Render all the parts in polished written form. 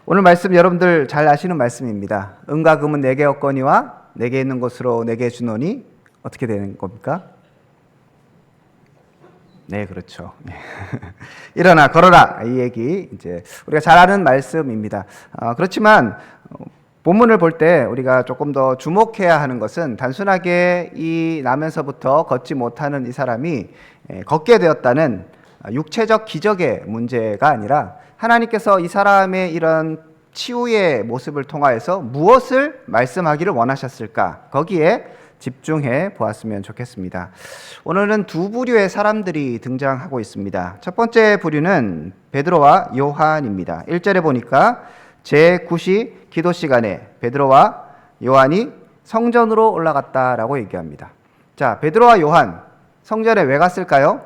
오늘 말씀 여러분들 잘 아시는 말씀입니다. 은과 금은 내게 없거니와 내게 있는 것으로 내게 주노니 어떻게 되는 겁니까? 네, 그렇죠. 일어나 걸어라, 이 얘기 이제 우리가 잘 아는 말씀입니다. 그렇지만 본문을 볼 때 우리가 조금 더 주목해야 하는 것은 단순하게 이 나면서부터 걷지 못하는 이 사람이 걷게 되었다는 육체적 기적의 문제가 아니라 하나님께서 이 사람의 이런 치유의 모습을 통하여서 무엇을 말씀하기를 원하셨을까, 거기에 집중해 보았으면 좋겠습니다. 오늘은 두 부류의 사람들이 등장하고 있습니다. 첫 번째 부류는 베드로와 요한입니다. 1절에 보니까 제9시 기도 시간에 베드로와 요한이 성전으로 올라갔다라고 얘기합니다. 자, 베드로와 요한 성전에 왜 갔을까요?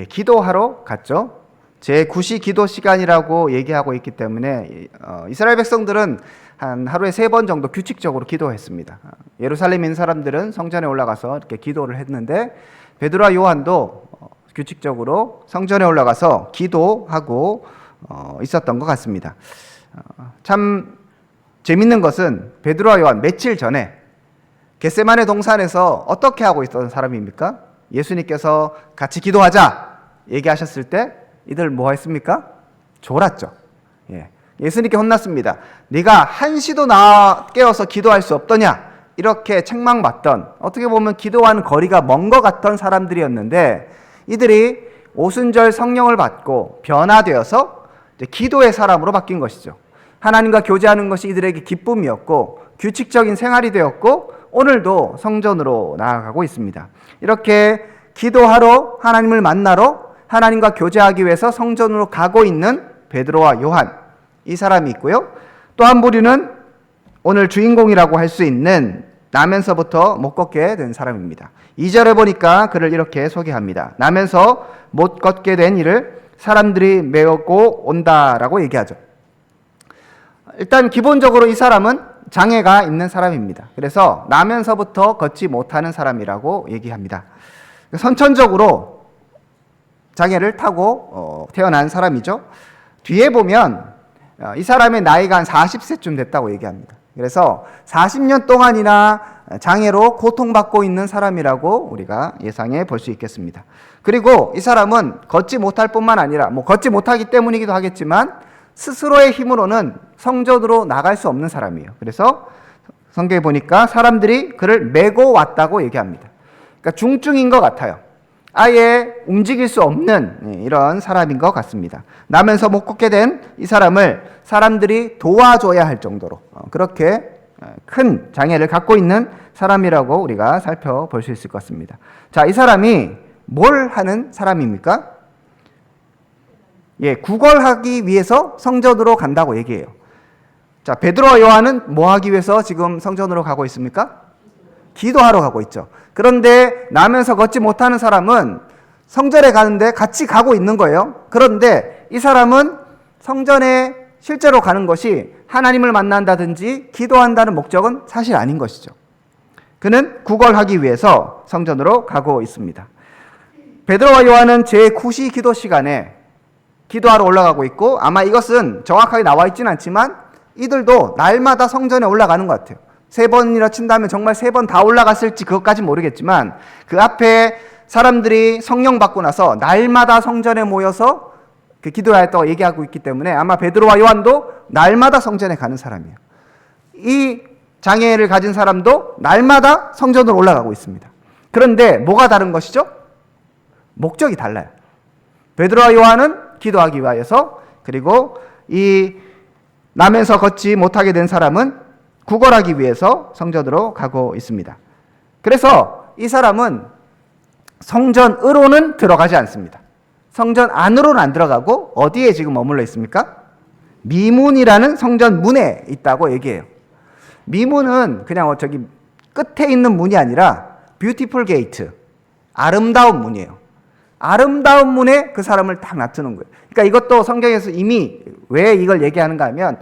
기도하러 갔죠. 제9시 기도 시간이라고 얘기하고 있기 때문에 이스라엘 백성들은 한 하루에 3번 정도 규칙적으로 기도했습니다. 예루살렘에 있는 사람들은 성전에 올라가서 이렇게 기도를 했는데 베드로와 요한도 규칙적으로 성전에 올라가서 기도하고 있었던 것 같습니다. 참 재밌는 것은 베드로와 요한 며칠 전에 겟세마네 동산에서 어떻게 하고 있던 사람입니까? 예수님께서 같이 기도하자 얘기하셨을 때 이들 뭐 했습니까? 졸았죠. 예수님께 혼났습니다. 네가 한시도 나 깨워서 기도할 수 없더냐, 이렇게 책망받던, 어떻게 보면 기도하는 거리가 먼 것 같던 사람들이었는데 이들이 오순절 성령을 받고 변화되어서 기도의 사람으로 바뀐 것이죠. 하나님과 교제하는 것이 이들에게 기쁨이었고 규칙적인 생활이 되었고 오늘도 성전으로 나아가고 있습니다. 이렇게 기도하러, 하나님을 만나러, 하나님과 교제하기 위해서 성전으로 가고 있는 베드로와 요한, 이 사람이 있고요. 또 한 부류는 오늘 주인공이라고 할 수 있는 나면서부터 못 걷게 된 사람입니다. 2절에 보니까 그를 이렇게 소개합니다. 나면서 못 걷게 된 이를 사람들이 메우고 온다라고 얘기하죠. 일단 기본적으로 이 사람은 장애가 있는 사람입니다. 그래서 나면서부터 걷지 못하는 사람이라고 얘기합니다. 선천적으로 장애를 타고 태어난 사람이죠. 뒤에 보면 이 사람의 나이가 한 40세쯤 됐다고 얘기합니다. 그래서 40년 동안이나 장애로 고통받고 있는 사람이라고 우리가 예상해 볼 수 있겠습니다. 그리고 이 사람은 걷지 못할 뿐만 아니라 걷지 못하기 때문이기도 하겠지만 스스로의 힘으로는 성전으로 나갈 수 없는 사람이에요. 그래서 성경에 보니까 사람들이 그를 메고 왔다고 얘기합니다. 그러니까 중증인 것 같아요. 아예 움직일 수 없는 이런 사람인 것 같습니다. 나면서 못 걷게 된 이 사람을 사람들이 도와줘야 할 정도로 그렇게 큰 장애를 갖고 있는 사람이라고 우리가 살펴볼 수 있을 것 같습니다. 자, 이 사람이 뭘 하는 사람입니까? 구걸하기 위해서 성전으로 간다고 얘기해요. 자, 베드로와 요한은 뭐 하기 위해서 지금 성전으로 가고 있습니까? 기도하러 가고 있죠. 그런데 나면서 걷지 못하는 사람은 성전에 가는데 같이 가고 있는 거예요. 그런데 이 사람은 성전에 실제로 가는 것이 하나님을 만난다든지 기도한다는 목적은 사실 아닌 것이죠. 그는 구걸하기 위해서 성전으로 가고 있습니다. 베드로와 요한은 제9시 기도 시간에 기도하러 올라가고 있고, 아마 이것은 정확하게 나와 있지는 않지만 이들도 날마다 성전에 올라가는 것 같아요. 3번이라 친다면 정말 3번 다 올라갔을지 그것까지는 모르겠지만 그 앞에 사람들이 성령 받고 나서 날마다 성전에 모여서 그 기도하였다고 얘기하고 있기 때문에 아마 베드로와 요한도 날마다 성전에 가는 사람이에요. 이 장애를 가진 사람도 날마다 성전으로 올라가고 있습니다. 그런데 뭐가 다른 것이죠? 목적이 달라요. 베드로와 요한은 기도하기 위하여서, 그리고 이 나면서 걷지 못하게 된 사람은 구걸하기 위해서 성전으로 가고 있습니다. 그래서 이 사람은 성전으로는 들어가지 않습니다. 성전 안으로는 안 들어가고 어디에 지금 머물러 있습니까? 미문이라는 성전 문에 있다고 얘기해요. 미문은 그냥 저기 끝에 있는 문이 아니라 뷰티풀 게이트, 아름다운 문이에요. 아름다운 문에 그 사람을 딱 놔두는 거예요. 그러니까 이것도 성경에서 이미 왜 이걸 얘기하는가 하면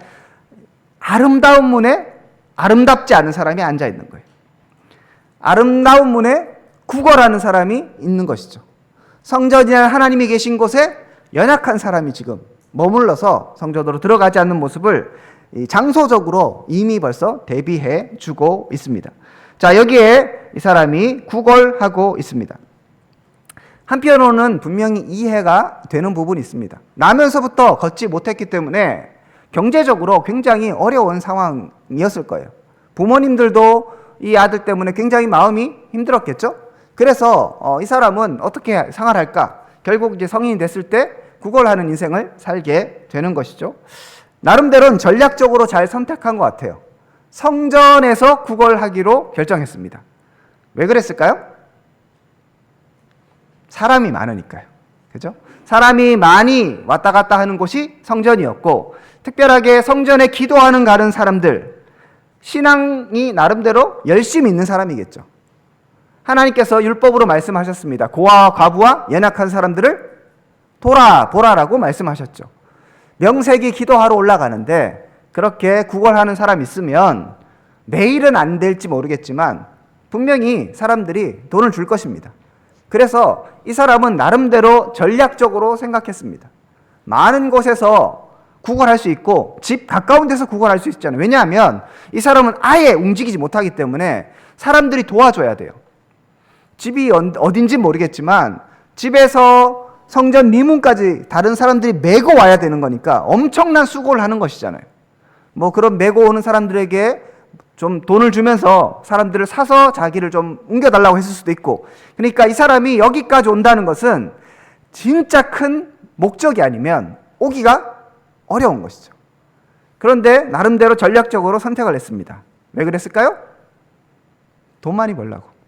아름다운 문에 아름답지 않은 사람이 앉아 있는 거예요. 아름다운 문에 구걸하는 사람이 있는 것이죠. 성전이나 하나님이 계신 곳에 연약한 사람이 지금 머물러서 성전으로 들어가지 않는 모습을 장소적으로 이미 벌써 대비해 주고 있습니다. 자, 여기에 이 사람이 구걸하고 있습니다. 한편으로는 분명히 이해가 되는 부분이 있습니다. 나면서부터 걷지 못했기 때문에 경제적으로 굉장히 어려운 상황이었을 거예요. 부모님들도 이 아들 때문에 굉장히 마음이 힘들었겠죠? 그래서 이 사람은 어떻게 생활할까? 결국 이제 성인이 됐을 때 구걸하는 인생을 살게 되는 것이죠. 나름대로는 전략적으로 잘 선택한 것 같아요. 성전에서 구걸하기로 결정했습니다. 왜 그랬을까요? 사람이 많으니까요. 그죠? 사람이 많이 왔다 갔다 하는 곳이 성전이었고, 특별하게 성전에 기도하는 가는 사람들, 신앙이 나름대로 열심히 있는 사람이겠죠. 하나님께서 율법으로 말씀하셨습니다. 고아와 과부와 연약한 사람들을 돌아보라라고 말씀하셨죠. 명색이 기도하러 올라가는데 그렇게 구걸하는 사람 있으면 내일은 안 될지 모르겠지만 분명히 사람들이 돈을 줄 것입니다. 그래서 이 사람은 나름대로 전략적으로 생각했습니다. 많은 곳에서 구걸할 수 있고 집 가까운 데서 구걸할 수 있잖아요. 왜냐하면 이 사람은 아예 움직이지 못하기 때문에 사람들이 도와줘야 돼요. 집이 어딘지 모르겠지만 집에서 성전 미문까지 다른 사람들이 메고 와야 되는 거니까 엄청난 수고를 하는 것이잖아요. 뭐 그런 메고 오는 사람들에게 좀 돈을 주면서 사람들을 사서 자기를 좀 옮겨달라고 했을 수도 있고, 그러니까 이 사람이 여기까지 온다는 것은 진짜 큰 목적이 아니면 오기가 어려운 것이죠. 그런데 나름대로 전략적으로 선택을 했습니다. 왜 그랬을까요? 돈 많이 벌라고.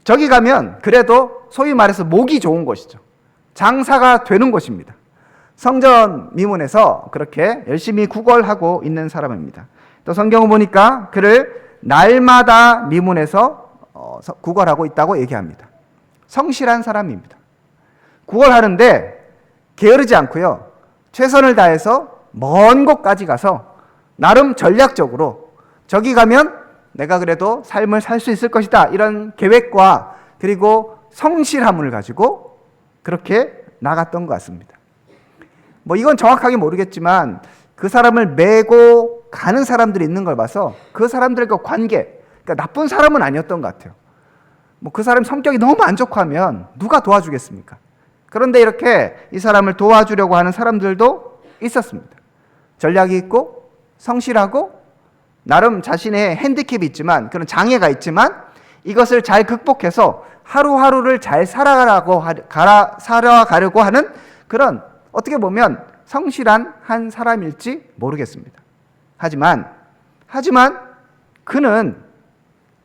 저기 가면 그래도 소위 말해서 목이 좋은 곳이죠. 장사가 되는 곳입니다. 성전 미문에서 그렇게 열심히 구걸하고 있는 사람입니다. 또 성경을 보니까 그를 날마다 미문에서 구걸하고 있다고 얘기합니다. 성실한 사람입니다. 구걸하는데 게으르지 않고요. 최선을 다해서 먼 곳까지 가서 나름 전략적으로 저기 가면 내가 그래도 삶을 살 수 있을 것이다, 이런 계획과 그리고 성실함을 가지고 그렇게 나갔던 것 같습니다. 뭐 이건 정확하게 모르겠지만 그 사람을 메고 가는 사람들이 있는 걸 봐서 그 사람들과 관계, 그러니까 나쁜 사람은 아니었던 것 같아요. 뭐 그 사람 성격이 너무 안 좋고 하면 누가 도와주겠습니까? 그런데 이렇게 이 사람을 도와주려고 하는 사람들도 있었습니다. 전략이 있고 성실하고 나름 자신의 핸디캡이 있지만, 그런 장애가 있지만 이것을 잘 극복해서 하루하루를 잘 살아가려고 하는 그런, 어떻게 보면 성실한 한 사람일지 모르겠습니다. 하지만 그는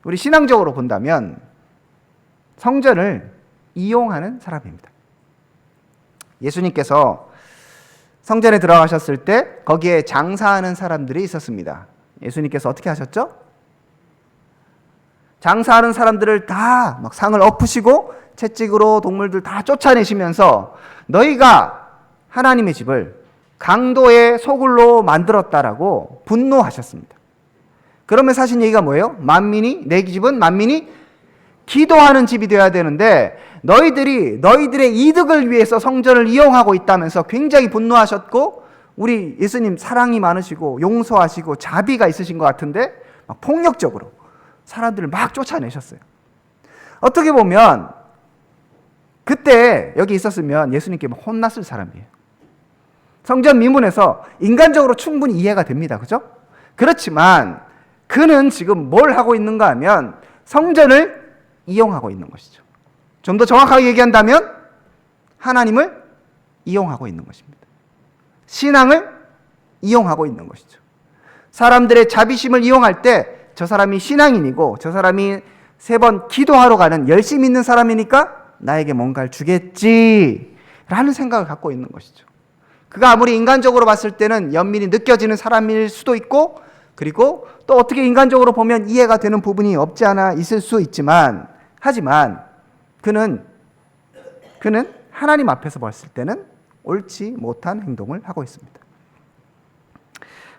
우리 신앙적으로 본다면 성전을 이용하는 사람입니다. 예수님께서 성전에 들어가셨을 때 거기에 장사하는 사람들이 있었습니다. 예수님께서 어떻게 하셨죠? 장사하는 사람들을 다 막 상을 엎으시고 채찍으로 동물들 다 쫓아내시면서 너희가 하나님의 집을 강도의 소굴로 만들었다라고 분노하셨습니다. 그러면서 하신 얘기가 뭐예요? 내 집은 만민이 기도하는 집이 되어야 되는데 너희들의 이득을 위해서 성전을 이용하고 있다면서 굉장히 분노하셨고, 우리 예수님 사랑이 많으시고 용서하시고 자비가 있으신 것 같은데 막 폭력적으로 사람들을 막 쫓아내셨어요. 어떻게 보면 그때 여기 있었으면 예수님께 막 혼났을 사람이에요. 성전 미문에서 인간적으로 충분히 이해가 됩니다. 그죠? 그렇지만 그는 지금 뭘 하고 있는가 하면 성전을 이용하고 있는 것이죠. 좀 더 정확하게 얘기한다면 하나님을 이용하고 있는 것입니다. 신앙을 이용하고 있는 것이죠. 사람들의 자비심을 이용할 때 저 사람이 신앙인이고 저 사람이 3번 기도하러 가는 열심히 있는 사람이니까 나에게 뭔가를 주겠지 라는 생각을 갖고 있는 것이죠. 그가 아무리 인간적으로 봤을 때는 연민이 느껴지는 사람일 수도 있고, 그리고 또 어떻게 인간적으로 보면 이해가 되는 부분이 없지 않아 있을 수 있지만, 하지만 그는 하나님 앞에서 봤을 때는 옳지 못한 행동을 하고 있습니다.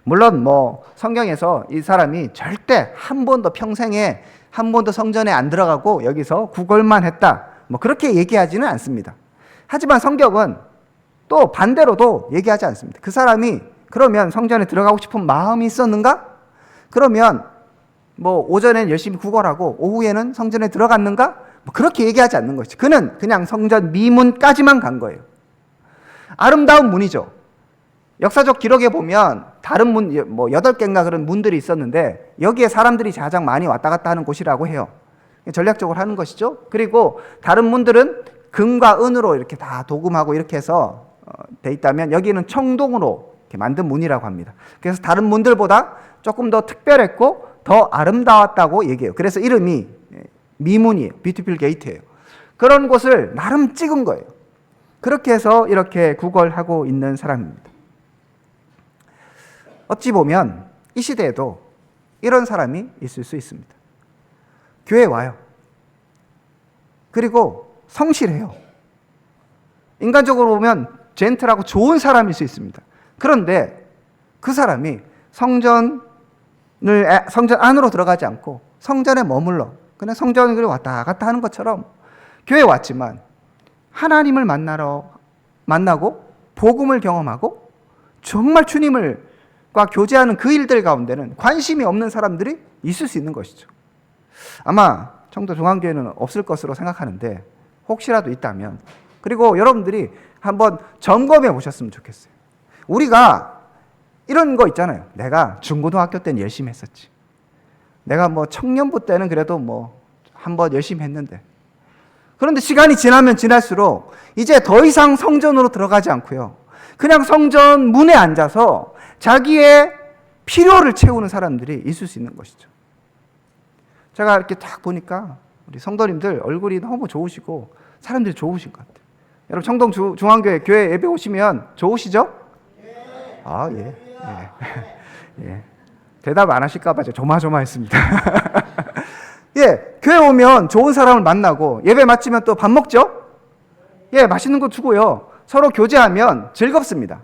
물론 뭐 성경에서 이 사람이 절대 한 번도 평생에 한 번도 성전에 안 들어가고 여기서 구걸만 했다, 뭐 그렇게 얘기하지는 않습니다. 하지만 성경은 또 반대로도 얘기하지 않습니다. 그 사람이 그러면 성전에 들어가고 싶은 마음이 있었는가? 그러면 뭐 오전엔 열심히 구걸하고 오후에는 성전에 들어갔는가? 뭐 그렇게 얘기하지 않는 것이죠. 그는 그냥 성전 미문까지만 간 거예요. 아름다운 문이죠. 역사적 기록에 보면 다른 문, 뭐 8개인가 그런 문들이 있었는데 여기에 사람들이 가장 많이 왔다 갔다 하는 곳이라고 해요. 전략적으로 하는 것이죠. 그리고 다른 문들은 금과 은으로 이렇게 다 도금하고 이렇게 해서 돼 있다면 여기는 청동으로 이렇게 만든 문이라고 합니다. 그래서 다른 문들보다 조금 더 특별했고 더 아름다웠다고 얘기해요. 그래서 이름이 미문이에요. 뷰티풀 게이트예요. 그런 곳을 나름 찍은 거예요. 그렇게 해서 이렇게 구걸하고 있는 사람입니다. 어찌 보면 이 시대에도 이런 사람이 있을 수 있습니다. 교회에 와요. 그리고 성실해요. 인간적으로 보면 젠틀하고 좋은 사람일 수 있습니다. 그런데 그 사람이 성전 안으로 들어가지 않고 성전에 머물러 그냥 성전을 왔다 갔다 하는 것처럼 교회에 왔지만 하나님을 만나고 복음을 경험하고 정말 주님과 교제하는 그 일들 가운데는 관심이 없는 사람들이 있을 수 있는 것이죠. 아마 청도 중앙교회는 없을 것으로 생각하는데 혹시라도 있다면 그리고 여러분들이 한번 점검해 보셨으면 좋겠어요. 우리가 이런 거 있잖아요. 내가 중고등학교 때는 열심히 했었지. 내가 뭐 청년부 때는 그래도 뭐 한번 열심히 했는데. 그런데 시간이 지나면 지날수록 이제 더 이상 성전으로 들어가지 않고요. 그냥 성전 문에 앉아서 자기의 필요를 채우는 사람들이 있을 수 있는 것이죠. 제가 이렇게 딱 보니까 우리 성도님들 얼굴이 너무 좋으시고 사람들이 좋으신 것 같아요. 여러분 청동 중앙교회 교회 예배 오시면 좋으시죠? 아, 예. 예. 대답 안 하실까 봐 조마조마했습니다. 예, 교회 오면 좋은 사람을 만나고 예배 마치면 또 밥 먹죠? 예, 맛있는 거 주고요. 서로 교제하면 즐겁습니다.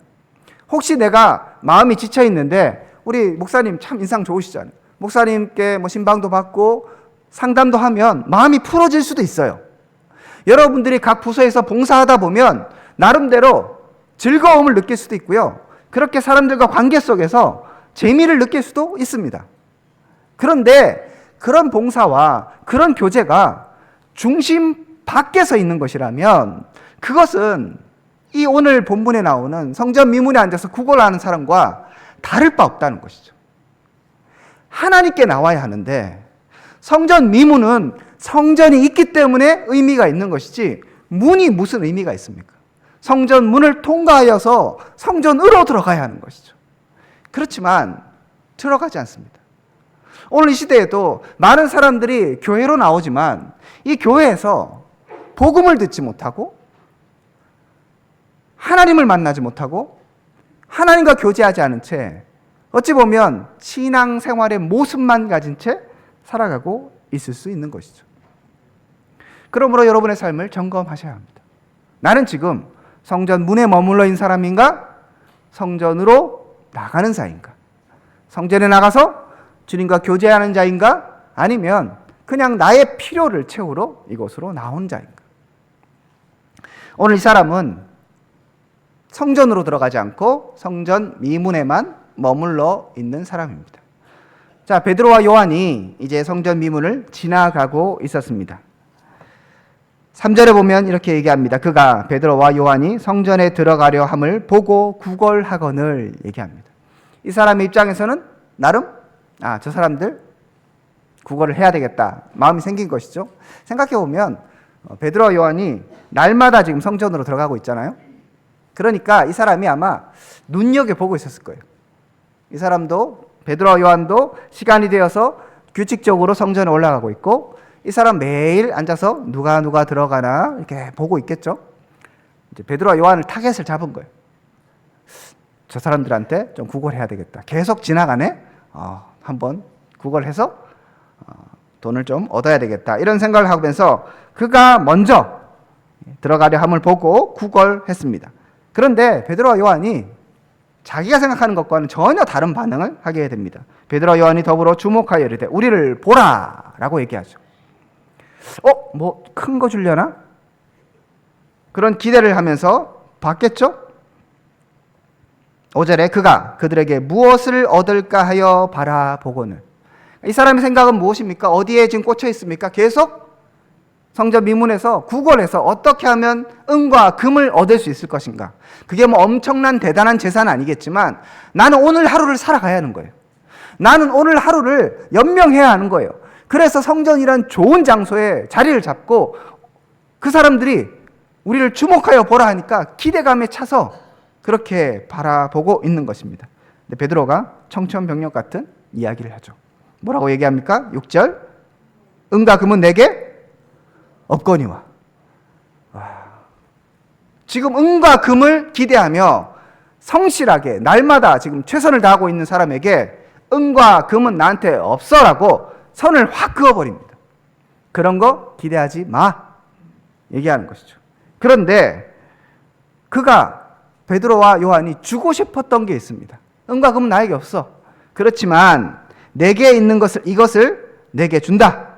혹시 내가 마음이 지쳐 있는데 우리 목사님 참 인상 좋으시잖아요. 목사님께 뭐 신방도 받고 상담도 하면 마음이 풀어질 수도 있어요. 여러분들이 각 부서에서 봉사하다 보면 나름대로 즐거움을 느낄 수도 있고요. 그렇게 사람들과 관계 속에서 재미를 느낄 수도 있습니다. 그런데 그런 봉사와 그런 교제가 중심 밖에서 있는 것이라면 그것은 이 오늘 본문에 나오는 성전 미문에 앉아서 구걸하는 사람과 다를 바 없다는 것이죠. 하나님께 나와야 하는데 성전 미문은 성전이 있기 때문에 의미가 있는 것이지 문이 무슨 의미가 있습니까? 성전 문을 통과하여서 성전으로 들어가야 하는 것이죠. 그렇지만 들어가지 않습니다. 오늘 이 시대에도 많은 사람들이 교회로 나오지만 이 교회에서 복음을 듣지 못하고 하나님을 만나지 못하고 하나님과 교제하지 않은 채 어찌 보면 신앙생활의 모습만 가진 채 살아가고 있을 수 있는 것이죠. 그러므로 여러분의 삶을 점검하셔야 합니다. 나는 지금 성전 문에 머물러 있는 사람인가? 성전으로 나가는 자인가? 성전에 나가서 주님과 교제하는 자인가? 아니면 그냥 나의 필요를 채우러 이곳으로 나온 자인가? 오늘 이 사람은 성전으로 들어가지 않고 성전 미문에만 머물러 있는 사람입니다. 자, 베드로와 요한이 이제 성전 미문을 지나가고 있었습니다. 3절에 보면 이렇게 얘기합니다. 그가 베드로와 요한이 성전에 들어가려 함을 보고 구걸하거늘 얘기합니다. 이 사람의 입장에서는 나름 저 사람들 구걸을 해야 되겠다 마음이 생긴 것이죠. 생각해 보면 베드로와 요한이 날마다 지금 성전으로 들어가고 있잖아요. 그러니까 이 사람이 아마 눈여겨보고 있었을 거예요. 이 사람도 베드로와 요한도 시간이 되어서 규칙적으로 성전에 올라가고 있고 이 사람 매일 앉아서 누가 들어가나 이렇게 보고 있겠죠. 이제 베드로와 요한을 타겟을 잡은 거예요. 저 사람들한테 좀 구걸해야 되겠다. 계속 지나가네. 한번 구걸해서 돈을 좀 얻어야 되겠다. 이런 생각을 하면서 그가 먼저 들어가려 함을 보고 구걸했습니다. 그런데 베드로와 요한이 자기가 생각하는 것과는 전혀 다른 반응을 하게 됩니다. 베드로와 요한이 더불어 주목하여 이르되 우리를 보라라고 얘기하죠. 뭐 큰 거 주려나? 그런 기대를 하면서 봤겠죠? 5절에 그가 그들에게 무엇을 얻을까 하여 바라보고는, 이 사람의 생각은 무엇입니까? 어디에 지금 꽂혀 있습니까? 계속 성전 미문에서 구걸해서 어떻게 하면 은과 금을 얻을 수 있을 것인가. 그게 뭐 엄청난 대단한 재산은 아니겠지만 나는 오늘 하루를 살아가야 하는 거예요. 나는 오늘 하루를 연명해야 하는 거예요. 그래서 성전이란 좋은 장소에 자리를 잡고 그 사람들이 우리를 주목하여 보라 하니까 기대감에 차서 그렇게 바라보고 있는 것입니다. 근데 베드로가 청천벽력 같은 이야기를 하죠. 뭐라고 얘기합니까? 6절, 은과 금은 내게 없거니와. 지금 은과 금을 기대하며 성실하게 날마다 지금 최선을 다하고 있는 사람에게 은과 금은 나한테 없어라고 선을 확 그어버립니다. 그런 거 기대하지 마 얘기하는 것이죠. 그런데 그가, 베드로와 요한이 주고 싶었던 게 있습니다. 은과 금은 나에게 없어. 그렇지만 내게 있는 것을, 이것을 내게 준다.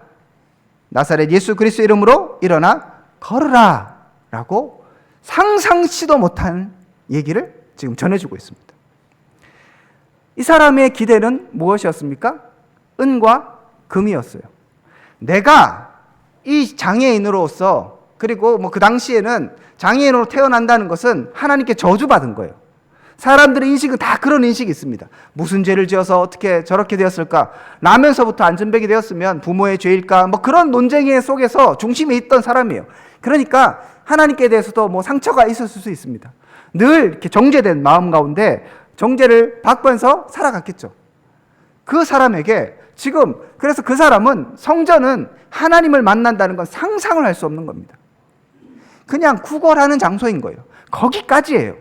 나사렛 예수 그리스도 이름으로 일어나 걸으라 라고 상상치도 못한 얘기를 지금 전해주고 있습니다. 이 사람의 기대는 무엇이었습니까? 은과 금이었어요. 내가 이 장애인으로서, 그리고 그 당시에는 장애인으로 태어난다는 것은 하나님께 저주받은 거예요. 사람들의 인식은 다 그런 인식이 있습니다. 무슨 죄를 지어서 어떻게 저렇게 되었을까? 나면서부터 안전벨이 되었으면 부모의 죄일까? 그런 논쟁의 속에서 중심에 있던 사람이에요. 그러니까 하나님께 대해서도 상처가 있었을 수 있습니다. 늘 이렇게 정죄된 마음 가운데 정죄를 받면서 살아갔겠죠. 그 사람에게 지금, 그래서 그 사람은, 성전은 하나님을 만난다는 건 상상을 할 수 없는 겁니다. 그냥 구걸하는 장소인 거예요. 거기까지예요.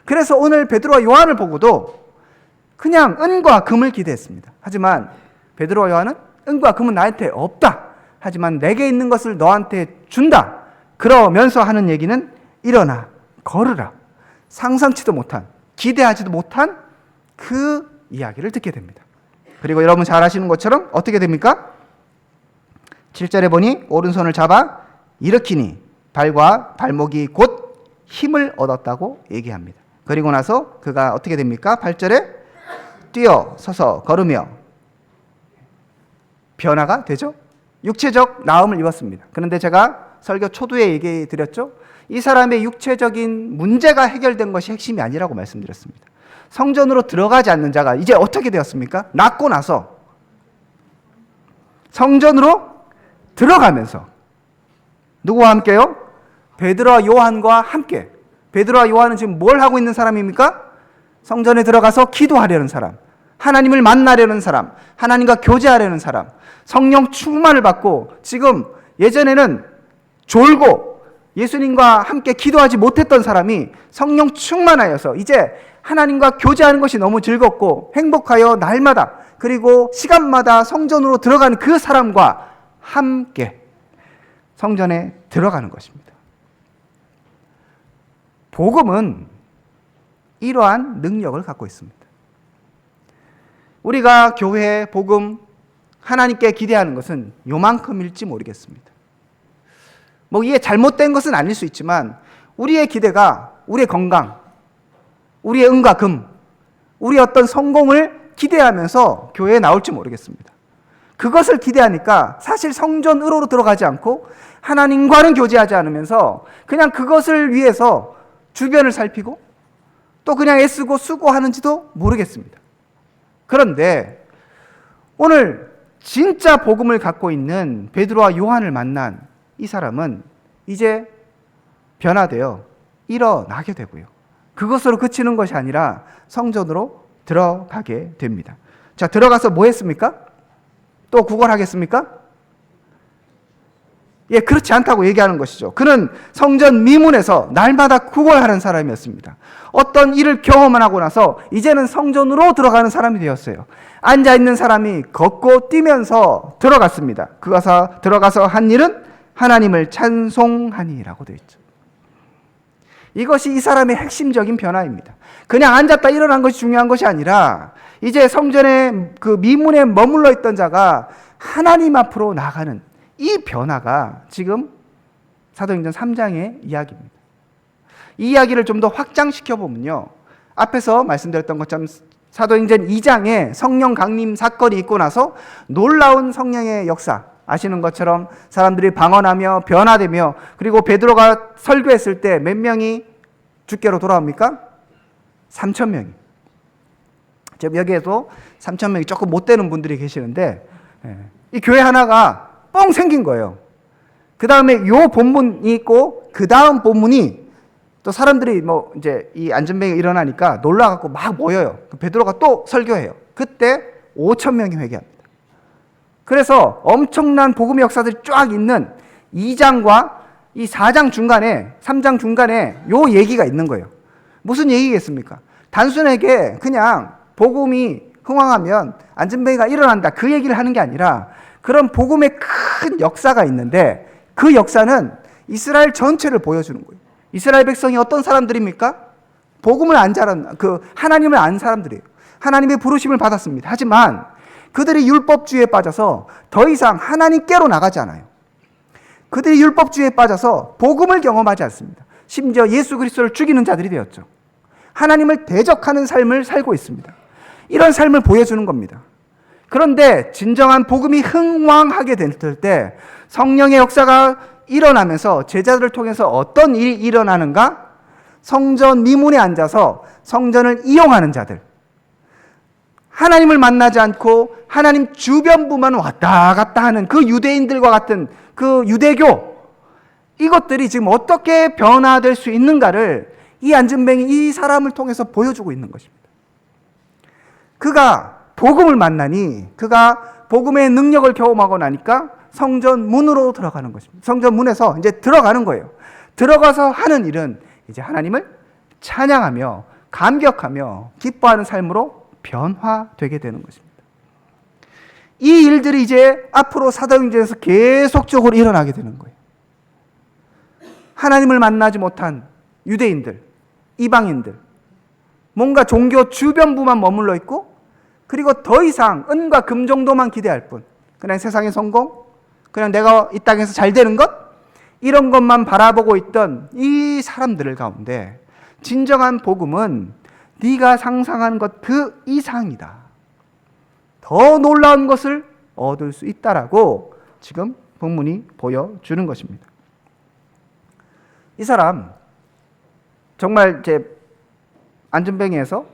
그래서 오늘 베드로와 요한을 보고도 그냥 은과 금을 기대했습니다. 하지만 베드로와 요한은 은과 금은 나한테 없다. 하지만 내게 있는 것을 너한테 준다. 그러면서 하는 얘기는 일어나 걸으라. 상상치도 못한, 기대하지도 못한 그 이야기를 듣게 됩니다. 그리고 여러분 잘 아시는 것처럼 어떻게 됩니까? 7절에 보니 오른손을 잡아 일으키니 발과 발목이 곧 힘을 얻었다고 얘기합니다. 그리고 나서 그가 어떻게 됩니까? 8절에 뛰어 서서 걸으며 변화가 되죠. 육체적 나음을 입었습니다. 그런데 제가 설교 초두에 얘기 드렸죠. 이 사람의 육체적인 문제가 해결된 것이 핵심이 아니라고 말씀드렸습니다. 성전으로 들어가지 않는 자가 이제 어떻게 되었습니까? 낫고 나서 성전으로 들어가면서 누구와 함께요? 베드로와 요한과 함께. 베드로와 요한은 지금 뭘 하고 있는 사람입니까? 성전에 들어가서 기도하려는 사람, 하나님을 만나려는 사람, 하나님과 교제하려는 사람, 성령 충만을 받고, 지금 예전에는 졸고 예수님과 함께 기도하지 못했던 사람이 성령 충만하여서 이제 하나님과 교제하는 것이 너무 즐겁고 행복하여 날마다, 그리고 시간마다 성전으로 들어가는 그 사람과 함께 성전에 들어가는 것입니다. 복음은 이러한 능력을 갖고 있습니다. 우리가 교회, 복음, 하나님께 기대하는 것은 요만큼일지 모르겠습니다. 이게 잘못된 것은 아닐 수 있지만 우리의 기대가 우리의 건강, 우리의 은과 금, 우리의 어떤 성공을 기대하면서 교회에 나올지 모르겠습니다. 그것을 기대하니까 사실 성전으로 들어가지 않고 하나님과는 교제하지 않으면서 그냥 그것을 위해서 주변을 살피고 또 그냥 애쓰고 수고하는지도 모르겠습니다. 그런데 오늘 진짜 복음을 갖고 있는 베드로와 요한을 만난 이 사람은 이제 변화되어 일어나게 되고요. 그것으로 그치는 것이 아니라 성전으로 들어가게 됩니다. 자, 들어가서 뭐 했습니까? 또 구걸하겠습니까? 예, 그렇지 않다고 얘기하는 것이죠. 그는 성전 미문에서 날마다 구걸하는 사람이었습니다. 어떤 일을 경험을 하고 나서 이제는 성전으로 들어가는 사람이 되었어요. 앉아있는 사람이 걷고 뛰면서 들어갔습니다. 그가서 들어가서 한 일은 하나님을 찬송하니라고 되어 있죠. 이것이 이 사람의 핵심적인 변화입니다. 그냥 앉았다 일어난 것이 중요한 것이 아니라 이제 성전의 그 미문에 머물러 있던 자가 하나님 앞으로 나가는 이 변화가 지금 사도행전 3장의 이야기입니다. 이 이야기를 좀 더 확장시켜 보면요, 앞에서 말씀드렸던 것처럼 사도행전 2장에 성령 강림 사건이 있고 나서 놀라운 성령의 역사, 아시는 것처럼 사람들이 방언하며 변화되며, 그리고 베드로가 설교했을 때 몇 명이 주께로 돌아옵니까? 3,000명이. 지금 여기에도 3,000명이 조금 못 되는 분들이 계시는데, 이 교회 하나가 뻥 생긴 거예요. 그 다음에 요 본문이 있고, 그 다음 본문이 또 사람들이 이제 이 안전병이 일어나니까 놀라갖고 막 모여요. 베드로가 또 설교해요. 그때 5,000명이 회개합니다. 그래서 엄청난 복음의 역사들이 쫙 있는 2장과 이 4장 중간에, 3장 중간에 요 얘기가 있는 거예요. 무슨 얘기겠습니까? 단순하게 그냥 복음이 흥왕하면 안전병이가 일어난다, 그 얘기를 하는 게 아니라 그런 복음의 큰 역사가 있는데, 그 역사는 이스라엘 전체를 보여주는 거예요. 이스라엘 백성이 어떤 사람들입니까? 복음을 안 자란, 하나님을 안 사람들이에요. 하나님의 부르심을 받았습니다. 하지만 그들이 율법주의에 빠져서 더 이상 하나님께로 나가지 않아요. 그들이 율법주의에 빠져서 복음을 경험하지 않습니다. 심지어 예수 그리스도를 죽이는 자들이 되었죠. 하나님을 대적하는 삶을 살고 있습니다. 이런 삶을 보여주는 겁니다. 그런데 진정한 복음이 흥왕하게 될 때 성령의 역사가 일어나면서 제자들을 통해서 어떤 일이 일어나는가? 성전 미문에 앉아서 성전을 이용하는 자들, 하나님을 만나지 않고 하나님 주변부만 왔다 갔다 하는 그 유대인들과 같은 그 유대교, 이것들이 지금 어떻게 변화될 수 있는가를 이 안전뱅이, 이 사람을 통해서 보여주고 있는 것입니다. 그가 복음을 만나니, 그가 복음의 능력을 경험하고 나니까 성전 문으로 들어가는 것입니다. 성전 문에서 이제 들어가는 거예요. 들어가서 하는 일은 이제 하나님을 찬양하며 감격하며 기뻐하는 삶으로 변화되게 되는 것입니다. 이 일들이 이제 앞으로 사도행전에서 계속적으로 일어나게 되는 거예요. 하나님을 만나지 못한 유대인들, 이방인들, 뭔가 종교 주변부만 머물러 있고, 그리고 더 이상 은과 금 정도만 기대할 뿐, 그냥 세상의 성공, 그냥 내가 이 땅에서 잘 되는 것, 이런 것만 바라보고 있던 이 사람들 가운데 진정한 복음은 네가 상상한 것 그 이상이다, 더 놀라운 것을 얻을 수 있다라고 지금 본문이 보여주는 것입니다. 이 사람 정말 이제 안전병에서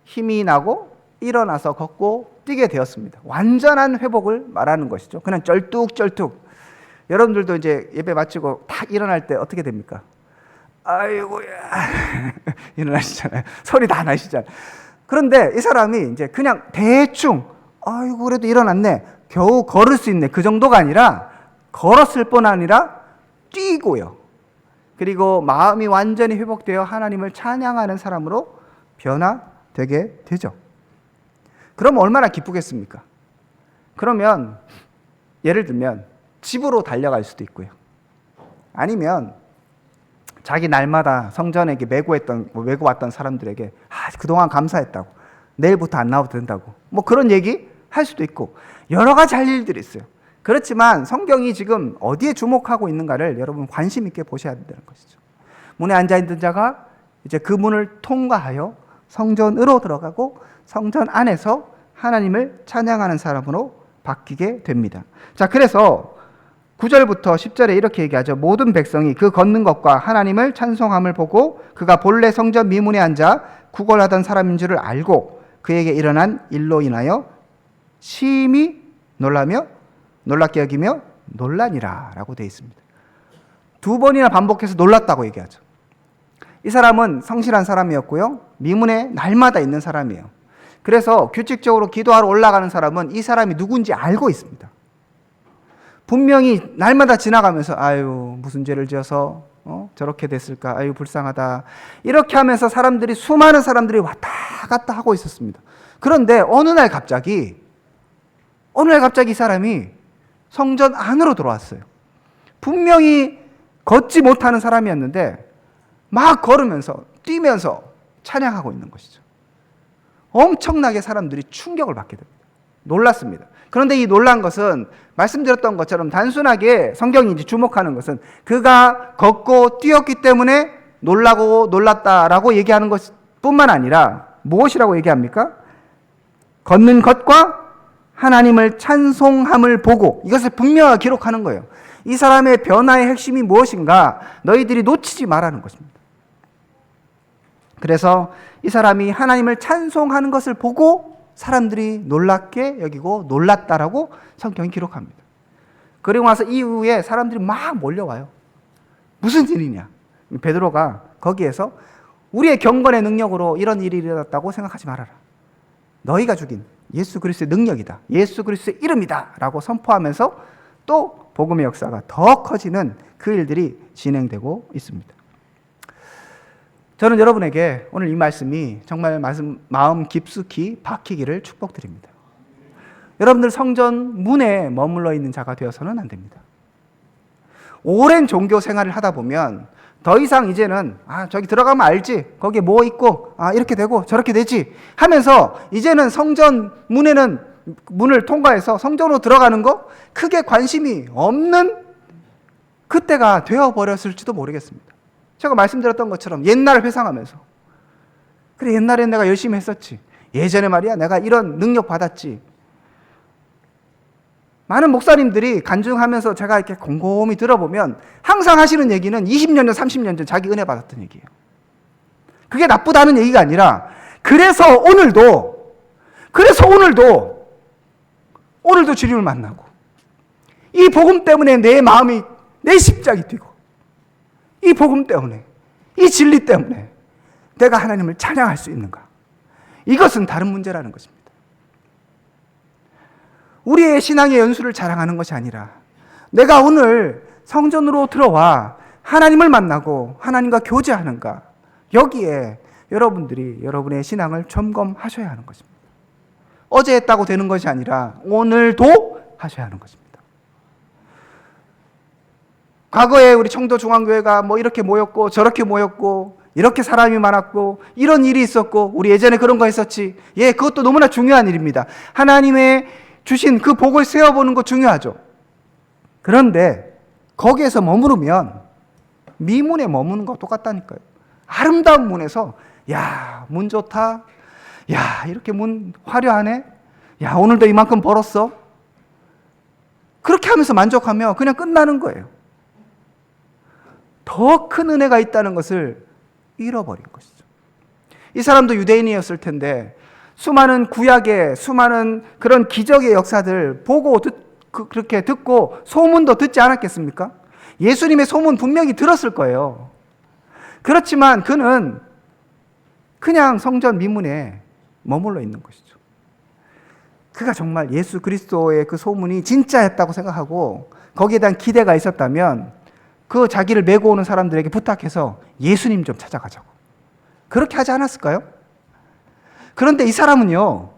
힘이 나고 일어나서 걷고 뛰게 되었습니다. 완전한 회복을 말하는 것이죠. 그냥 쩔뚝쩔뚝. 여러분들도 이제 예배 마치고 딱 일어날 때 어떻게 됩니까? 아이고야 일어나시잖아요. 소리 다 나시잖아요. 그런데 이 사람이 이제 그냥 대충 아이고 그래도 일어났네, 겨우 걸을 수 있네, 그 정도가 아니라 걸었을 뿐 아니라 뛰고요. 그리고 마음이 완전히 회복되어 하나님을 찬양하는 사람으로 변화되게 되죠. 그럼 얼마나 기쁘겠습니까? 그러면 예를 들면 집으로 달려갈 수도 있고요. 아니면 자기 날마다 성전에 메고 왔던 사람들에게 그동안 감사했다고, 내일부터 안 나와도 된다고, 그런 얘기 할 수도 있고, 여러 가지 할 일들이 있어요. 그렇지만 성경이 지금 어디에 주목하고 있는가를 여러분 관심 있게 보셔야 된다는 것이죠. 문에 앉아있는 자가 이제 그 문을 통과하여 성전으로 들어가고 성전 안에서 하나님을 찬양하는 사람으로 바뀌게 됩니다. 자, 그래서 9절부터 10절에 이렇게 얘기하죠. 모든 백성이 그 걷는 것과 하나님을 찬송함을 보고 그가 본래 성전 미문에 앉아 구걸하던 사람인 줄을 알고 그에게 일어난 일로 인하여 심히 놀라며 놀랍게 여기며 놀라니라 라고 되어 있습니다. 2번이나 반복해서 놀랐다고 얘기하죠. 이 사람은 성실한 사람이었고요, 미문에 날마다 있는 사람이에요. 그래서 규칙적으로 기도하러 올라가는 사람은 이 사람이 누군지 알고 있습니다. 분명히 날마다 지나가면서 아유 무슨 죄를 지어서 저렇게 됐을까, 아유 불쌍하다, 이렇게 하면서 수많은 사람들이 왔다 갔다 하고 있었습니다. 그런데 어느 날 갑자기 이 사람이 성전 안으로 들어왔어요. 분명히 걷지 못하는 사람이었는데 막 걸으면서 뛰면서 찬양하고 있는 것이죠. 엄청나게 사람들이 충격을 받게 됩니다. 놀랐습니다. 그런데 이 놀란 것은 말씀드렸던 것처럼 단순하게 성경이 이제 주목하는 것은 그가 걷고 뛰었기 때문에 놀랐다라고 얘기하는 것 뿐만 아니라 무엇이라고 얘기합니까? 걷는 것과 하나님을 찬송함을 보고, 이것을 분명하게 기록하는 거예요. 이 사람의 변화의 핵심이 무엇인가 너희들이 놓치지 말라는 것입니다. 그래서 이 사람이 하나님을 찬송하는 것을 보고 사람들이 놀랍게 여기고 놀랐다라고 성경이 기록합니다. 그리고 나서 이후에 사람들이 막 몰려와요. 무슨 일이냐? 베드로가 거기에서 우리의 경건의 능력으로 이런 일이 일어났다고 생각하지 말아라. 너희가 죽인 예수 그리스도의 능력이다. 예수 그리스도의 이름이다. 라고 선포하면서 또 복음의 역사가 더 커지는 그 일들이 진행되고 있습니다. 저는 여러분에게 오늘 이 말씀이 정말 마음 깊숙이 박히기를 축복드립니다. 여러분들 성전 문에 머물러 있는 자가 되어서는 안 됩니다. 오랜 종교 생활을 하다 보면 더 이상 이제는 저기 들어가면 알지, 거기에 뭐 있고 이렇게 되고 저렇게 되지 하면서 이제는 성전 문을 통과해서 성전으로 들어가는 거 크게 관심이 없는 그때가 되어버렸을지도 모르겠습니다. 제가 말씀드렸던 것처럼 옛날을 회상하면서, 그래 옛날엔 내가 열심히 했었지, 예전에 말이야 내가 이런 능력 받았지. 많은 목사님들이 간증하면서 제가 이렇게 곰곰이 들어보면 항상 하시는 얘기는 20년 전, 30년 전 자기 은혜 받았던 얘기예요. 그게 나쁘다는 얘기가 아니라 그래서 오늘도 주님을 만나고 이 복음 때문에 내 마음이, 내 심장이 뛰고, 이 복음 때문에, 이 진리 때문에 내가 하나님을 찬양할 수 있는가? 이것은 다른 문제라는 것입니다. 우리의 신앙의 연수를 자랑하는 것이 아니라 내가 오늘 성전으로 들어와 하나님을 만나고 하나님과 교제하는가, 여기에 여러분들이 여러분의 신앙을 점검하셔야 하는 것입니다. 어제 했다고 되는 것이 아니라 오늘도 하셔야 하는 것입니다. 과거에 우리 청도중앙교회가 뭐 이렇게 모였고 저렇게 모였고 이렇게 사람이 많았고 이런 일이 있었고 우리 예전에 그런 거 했었지. 예, 그것도 너무나 중요한 일입니다. 하나님의 주신 그 복을 세워보는 거 중요하죠. 그런데 거기에서 머무르면 미문에 머무는 거 똑같다니까요. 아름다운 문에서 야, 문 좋다. 야, 이렇게 문 화려하네. 야, 오늘도 이만큼 벌었어. 그렇게 하면서 만족하며 그냥 끝나는 거예요. 더 큰 은혜가 있다는 것을 잃어버린 것이죠. 이 사람도 유대인이었을 텐데 수많은 구약의 수많은 그런 기적의 역사들 보고 그렇게 듣고 소문도 듣지 않았겠습니까? 예수님의 소문 분명히 들었을 거예요. 그렇지만 그는 그냥 성전 미문에 머물러 있는 것이죠. 그가 정말 예수 그리스도의 그 소문이 진짜였다고 생각하고 거기에 대한 기대가 있었다면 그 자기를 메고 오는 사람들에게 부탁해서 예수님 좀 찾아가자고 그렇게 하지 않았을까요? 그런데 이 사람은요,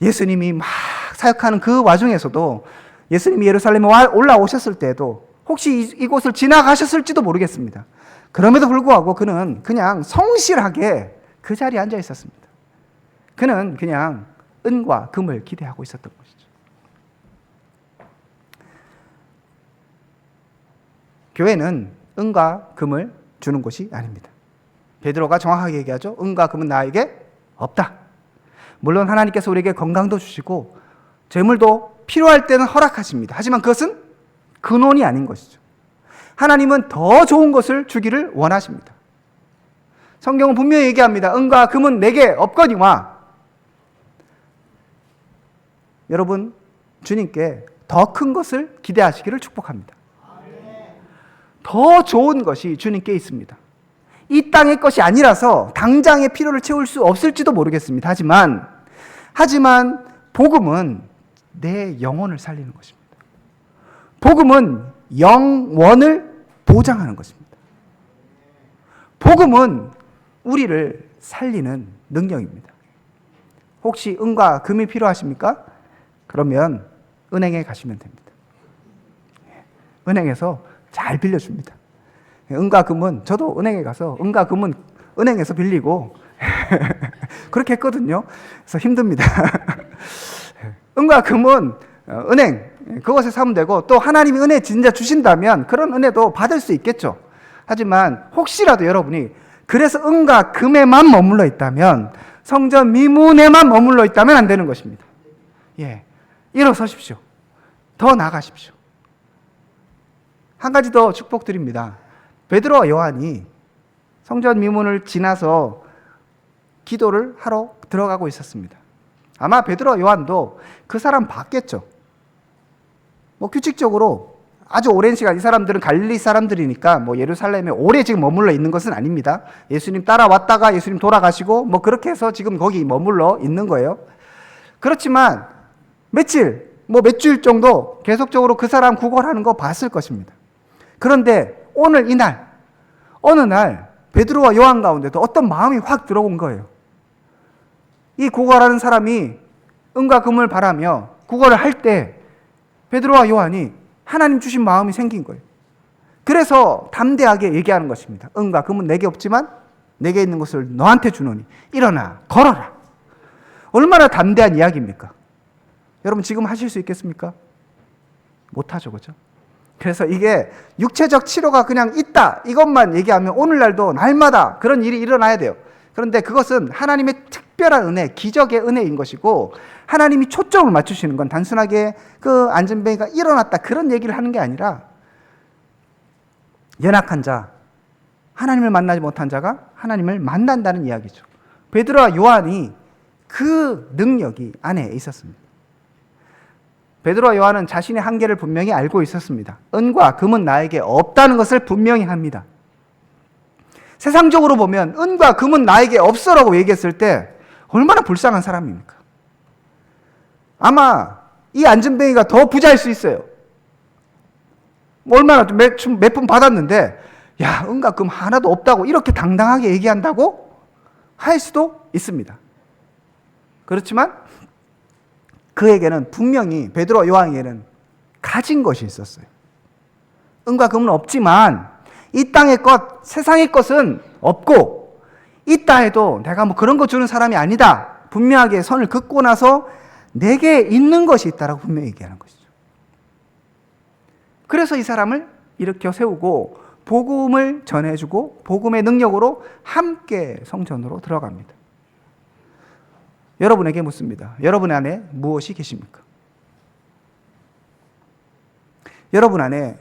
예수님이 막 사역하는 그 와중에서도 예수님이 예루살렘에 올라오셨을 때도 혹시 이곳을 지나가셨을지도 모르겠습니다. 그럼에도 불구하고 그는 그냥 성실하게 그 자리에 앉아 있었습니다. 그는 그냥 은과 금을 기대하고 있었던 것이죠. 교회는 은과 금을 주는 곳이 아닙니다. 베드로가 정확하게 얘기하죠. 은과 금은 나에게 없다. 물론 하나님께서 우리에게 건강도 주시고 재물도 필요할 때는 허락하십니다. 하지만 그것은 근원이 아닌 것이죠. 하나님은 더 좋은 것을 주기를 원하십니다. 성경은 분명히 얘기합니다. 은과 금은 내게 없거니와. 여러분, 주님께 더 큰 것을 기대하시기를 축복합니다. 더 좋은 것이 주님께 있습니다. 이 땅의 것이 아니라서 당장의 필요를 채울 수 없을지도 모르겠습니다. 하지만 복음은 내 영혼을 살리는 것입니다. 복음은 영원을 보장하는 것입니다. 복음은 우리를 살리는 능력입니다. 혹시 은과 금이 필요하십니까? 그러면 은행에 가시면 됩니다. 은행에서 잘 빌려줍니다. 은과 금은 저도 은행에 가서 은과 금은 은행에서 빌리고 그렇게 했거든요. 그래서 힘듭니다. 은과 금은 은행 그것에 사면 되고 또 하나님이 은혜 진짜 주신다면 그런 은혜도 받을 수 있겠죠. 하지만 혹시라도 여러분이 그래서 은과 금에만 머물러 있다면, 성전 미문에만 머물러 있다면 안 되는 것입니다. 예, 일어서십시오. 더 나가십시오. 한 가지 더 축복드립니다. 베드로와 요한이 성전 미문을 지나서 기도를 하러 들어가고 있었습니다. 아마 베드로와 요한도 그 사람 봤겠죠. 규칙적으로 아주 오랜 시간, 이 사람들은 갈릴리 사람들이니까 예루살렘에 오래 지금 머물러 있는 것은 아닙니다. 예수님 따라왔다가 예수님 돌아가시고 그렇게 해서 지금 거기 머물러 있는 거예요. 그렇지만 몇 주일 정도 계속적으로 그 사람 구걸하는 거 봤을 것입니다. 그런데 오늘 이날, 어느 날 베드로와 요한 가운데도 어떤 마음이 확 들어온 거예요. 이 구걸하는 사람이 은과 금을 바라며 구걸을 할 때 베드로와 요한이 하나님 주신 마음이 생긴 거예요. 그래서 담대하게 얘기하는 것입니다. 은과 금은 내게 없지만 내게 있는 것을 너한테 주노니 일어나 걸어라. 얼마나 담대한 이야기입니까? 여러분 지금 하실 수 있겠습니까? 못하죠, 그죠? 그래서 이게 육체적 치료가 그냥 있다 이것만 얘기하면 오늘날도 날마다 그런 일이 일어나야 돼요. 그런데 그것은 하나님의 특별한 은혜, 기적의 은혜인 것이고, 하나님이 초점을 맞추시는 건 단순하게 그 안전뱅이가 일어났다 그런 얘기를 하는 게 아니라, 연약한 자, 하나님을 만나지 못한 자가 하나님을 만난다는 이야기죠. 베드로와 요한이 그 능력이 안에 있었습니다. 베드로와 요한은 자신의 한계를 분명히 알고 있었습니다. 은과 금은 나에게 없다는 것을 분명히 합니다. 세상적으로 보면 은과 금은 나에게 없어라고 얘기했을 때 얼마나 불쌍한 사람입니까? 아마 이 안전뱅이가 더 부자일 수 있어요. 얼마나 몇 푼 받았는데 야, 은과 금 하나도 없다고 이렇게 당당하게 얘기한다고 할 수도 있습니다. 그렇지만 그에게는 분명히, 베드로와 요한에게는 가진 것이 있었어요. 은과 금은 없지만 이 땅의 것, 세상의 것은 없고, 있다 해도 내가 그런 거 주는 사람이 아니다. 분명하게 선을 긋고 나서 내게 있는 것이 있다라고 분명히 얘기하는 것이죠. 그래서 이 사람을 일으켜 세우고 복음을 전해주고 복음의 능력으로 함께 성전으로 들어갑니다. 여러분에게 묻습니다. 여러분 안에 무엇이 계십니까? 여러분 안에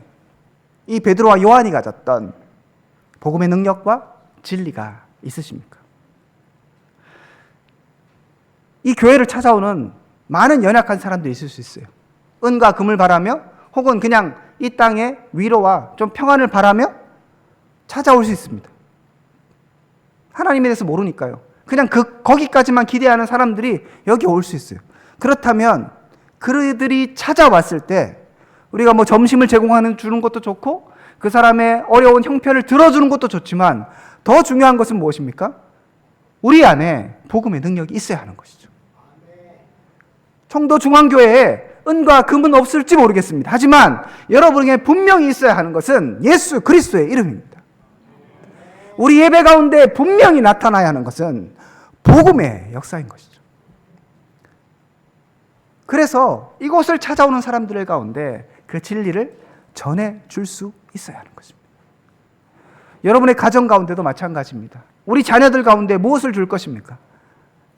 이 베드로와 요한이 가졌던 복음의 능력과 진리가 있으십니까? 이 교회를 찾아오는 많은 연약한 사람들이 있을 수 있어요. 은과 금을 바라며, 혹은 그냥 이 땅의 위로와 좀 평안을 바라며 찾아올 수 있습니다. 하나님에 대해서 모르니까요. 그냥 거기까지만 기대하는 사람들이 여기 올 수 있어요. 그렇다면 그들이 찾아왔을 때 우리가 점심을 주는 것도 좋고, 그 사람의 어려운 형편을 들어주는 것도 좋지만, 더 중요한 것은 무엇입니까? 우리 안에 복음의 능력이 있어야 하는 것이죠. 청도 중앙교회에 은과 금은 없을지 모르겠습니다. 하지만 여러분에게 분명히 있어야 하는 것은 예수 그리스도의 이름입니다. 우리 예배 가운데 분명히 나타나야 하는 것은 복음의 역사인 것이죠. 그래서 이곳을 찾아오는 사람들 가운데 그 진리를 전해줄 수 있어야 하는 것입니다. 여러분의 가정 가운데도 마찬가지입니다. 우리 자녀들 가운데 무엇을 줄 것입니까?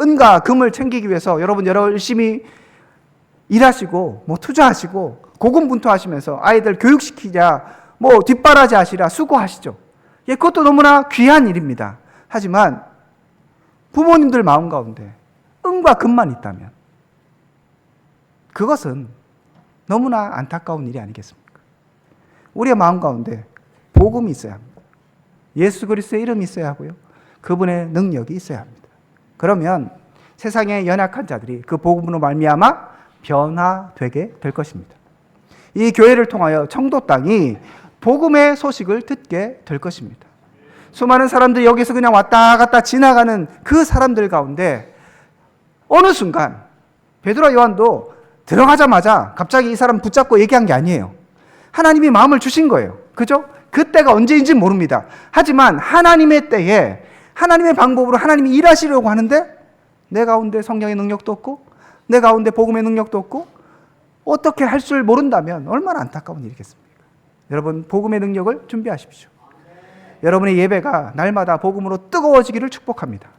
은과 금을 챙기기 위해서 여러분 열심히 일하시고 투자하시고 고군분투하시면서 아이들 교육시키자 뒷바라지 하시라 수고하시죠. 예, 그것도 너무나 귀한 일입니다. 하지만 부모님들 마음 가운데 은과 금만 있다면 그것은 너무나 안타까운 일이 아니겠습니까? 우리의 마음 가운데 복음이 있어야 합니다. 예수 그리스도의 이름이 있어야 하고요. 그분의 능력이 있어야 합니다. 그러면 세상의 연약한 자들이 그 복음으로 말미암아 변화되게 될 것입니다. 이 교회를 통하여 청도 땅이 복음의 소식을 듣게 될 것입니다. 수많은 사람들이 여기서 그냥 왔다 갔다 지나가는 그 사람들 가운데 어느 순간 베드로와 요한도 들어가자마자 갑자기 이 사람 붙잡고 얘기한 게 아니에요. 하나님이 마음을 주신 거예요. 그죠? 그때가 언제인지 모릅니다. 하지만 하나님의 때에 하나님의 방법으로 하나님이 일하시려고 하는데 내 가운데 성령의 능력도 없고 내 가운데 복음의 능력도 없고 어떻게 할 줄 모른다면 얼마나 안타까운 일이겠습니까? 여러분 복음의 능력을 준비하십시오. 여러분의 예배가 날마다 복음으로 뜨거워지기를 축복합니다.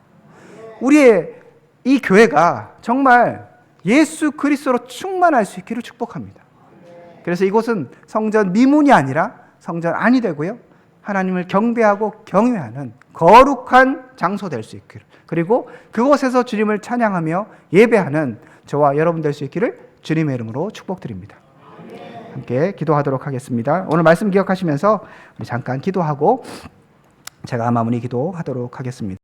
우리의 이 교회가 정말 예수 그리스도로 충만할 수 있기를 축복합니다. 그래서 이곳은 성전 미문이 아니라 성전 안이 되고요, 하나님을 경배하고 경외하는 거룩한 장소 될 수 있기를, 그리고 그곳에서 주님을 찬양하며 예배하는 저와 여러분 될 수 있기를 주님의 이름으로 축복드립니다. 함께 기도하도록 하겠습니다. 오늘 말씀 기억하시면서 우리 잠깐 기도하고 제가 마무리 기도하도록 하겠습니다.